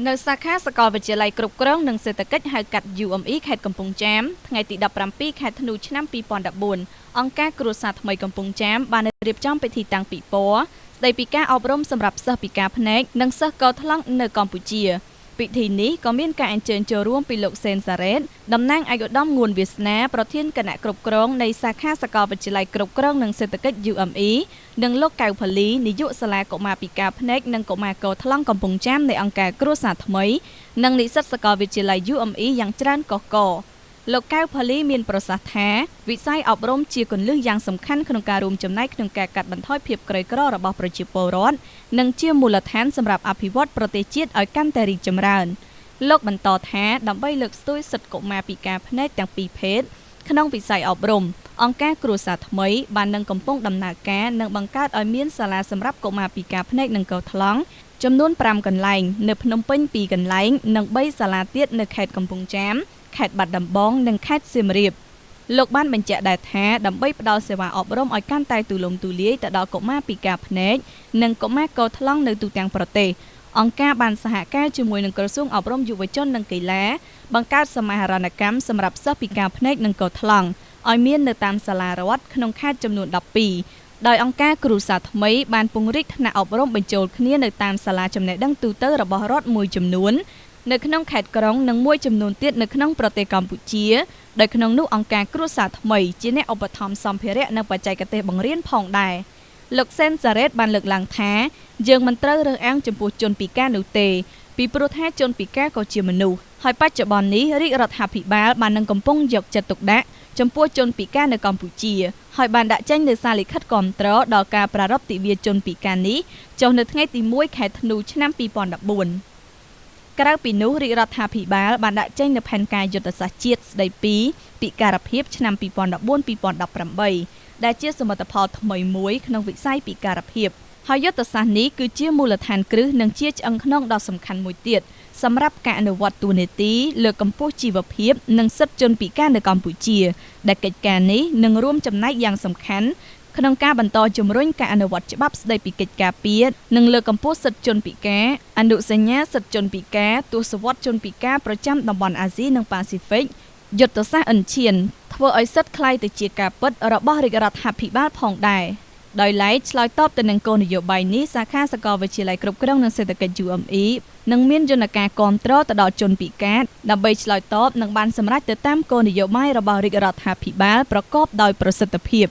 នៅសាខាសាកលវិទ្យាល័យគ្រប់គ្រងនិងសេដ្ឋកិច្ចហៅកាត់ UME ខេត្តកំពង់ចាមថ្ងៃទី17ខែធ្នូឆ្នាំ2014អង្គការគ្រួសារថ្មីកំពង់ចាមបានរៀបចំពិធីតាំងពិព័រណ៍ស្ដីពីការអប់រំសម្រាប់សិស្សពិការភ្នែកនិងសិស្សកថ្លង់នៅកម្ពុជាពិធីនេះក៏មានការអញ្ជើញចូលរួមពីលោកសេនសារ៉េតតំណាងឯកឧត្តមងួនវាសនាប្រធានគណៈគ្រប់គ្រងនៃសាខាសាកលវិទ្យាល័យគ្រប់គ្រងនិងសេដ្ឋកិច្ច UME និងលោកកៅផលីនាយកសាលាកុមារពិការភ្នែកនិងកុមារកថ្លង់កំពង់ចាមនៃអង្គការគ្រួសារថ្មីនិងនិស្សិតសាកលវិទ្យាល័យ UME យ៉ាងច្រើនកកកលោកកៅផលីមានប្រសាសន៍ថាវិស័យអប់រំជាគន្លឹះយ៉ាងសំខាន់ក្នុងការរួមចំណែកក្នុងការកាត់បន្ថយភាពក្រីក្ររបស់ប្រជាពលរដ្ឋនិងជាមូលដ្ឋានសម្រាប់អភិវឌ្ឍប្រទេសជាតិឲ្យកាន់តែរីកចម្រើនលោកបន្តថាដើម្បីលើកស្ទួយសិទ្ធិកុមារពិការភ្នែកទាំងពីរភេទក្នុងវិស័យអប់រំអង្គការគ្រួសារថ្មីបាននឹងកំពុងដំណើរការនិងបង្កើតឲ្យមានសាលាសម្រាប់កុមារពិការភ្នែកនិងកថ្លង់ចំនួន5កន្លែងនៅភ្នំពេញ2កន្លែងនិង3សាលាទៀតនៅខេត្តកំពង់ចាមខេត្តបាត់ដំបងនិងខេត្តសៀមរាបលោកបានបញ្ជាក់ដែរថាដើម្បីផ្តល់សេវាអប់រំឲ្យកាន់តែទូលំទូលាយទៅដល់កុមារពិការភ្នែកនិងកុមារកថ្លង់នៅទូទាំងប្រទេសអង្គការបានសហការជាមួយនឹងក្រសួងអប់រំយុវជននិងកីឡាបង្កើតសមាហរណកម្មសម្រាប់សិស្សពិការភ្នែកនិងកថ្លង់ឲ្យមាននៅតាមសាលារដ្ឋក្នុងខេត្តចំនួន12ដោយអង្គការគ្រូសាស្ត្រថ្មីបានពង្រីកថ្នាក់អប់រំបញ្ចូលគ្នានៅតាមសាលាចំណេះដឹងទូទៅរបស់រដ្ឋមួយចំនួននៅក្នុងខេត្តក្រុងនិងមួយចំនួនទៀតនៅក្នុងប្រទេសកម្ពុជាដោយក្នុងនោះអង្គការគ្រួសារថ្មីជាអ្នកឧបត្ថម្ភសម្ភារៈនិងបច្ចេកទេសបង្រៀនផងដែរលោកសេនសារ៉េតបានលើកឡើងថាយើងមិនត្រូវរើសអើងចំពោះជនពិការនោះទេពីព្រោះថាជនពិការក៏ជាមនុស្សហើយបច្ចុប្បន្ននេះរាជរដ្ឋាភិបាលបាននឹងកំពុងយកចិត្តទុកដាក់ចំពោះជនពិការនៅកម្ពុជាហើយបានដាក់ចេញនូវសារលិខិតគាំទ្រដល់ការប្រារព្ធទិវាជនពិការនេះចុះនៅថ្ងៃទី1ខែធ្នូឆ្នាំ2014ក្រៅពីនោះរាជរដ្ឋាភិបាលបានដាក់ចេញនូវផែនការយុទ្ធសាស្ត្រជាតិស្ដីពីពិការភាពឆ្នាំ2014-2018ដែលជាសមិទ្ធផលថ្មីមួយក្នុងវិស័យពិការភាពហើយយុទ្ធសាស្ត្រនេះគឺជាមូលដ្ឋានគ្រឹះនិងជាឆ្អឹងខ្នងដ៏សំខាន់មួយទៀតសម្រាប់ការអនុវត្តតួនាទីលើកកម្ពស់ជីវភាពនិងសិទ្ធិជនពិការនៅកម្ពុជាដែលកិច្ចការនេះនឹងរួមចំណែកយ៉ាងសំខាន់ក្នុងការបន្តជំរុញការអនុវត្តច្បាប់ស្ដីពីកិច្ចការពារនិងលើកកម្ពស់សិទ្ធិជនពិការអនុសញ្ញាសិទ្ធិជនពិការទស្សវត្សជនពិការប្រចាំតំបន់អាស៊ីនិងប៉ាស៊ីហ្វិកយុទ្ធសាស្ត្រអិនឈានធ្វើឲ្យសិទ្ធិคล้ายទៅជាការពិតរបស់រាជរដ្ឋាភិបាលផងដែរដោយឡែកឆ្លើយតបទៅនឹងគោលនយោបាយនេះសាខាសាកលវិទ្យាល័យគ្រប់គ្រងនិងសេដ្ឋកិច្ច UME នឹងមានយន្តការគាំទ្រទៅដល់ជនពិការដើម្បីឆ្លើយតបនិងបានសម្រេចទៅតាមគោលនយោបាយរបស់រាជរដ្ឋាភិបាលប្រកបដោយប្រសិទ្ធភាព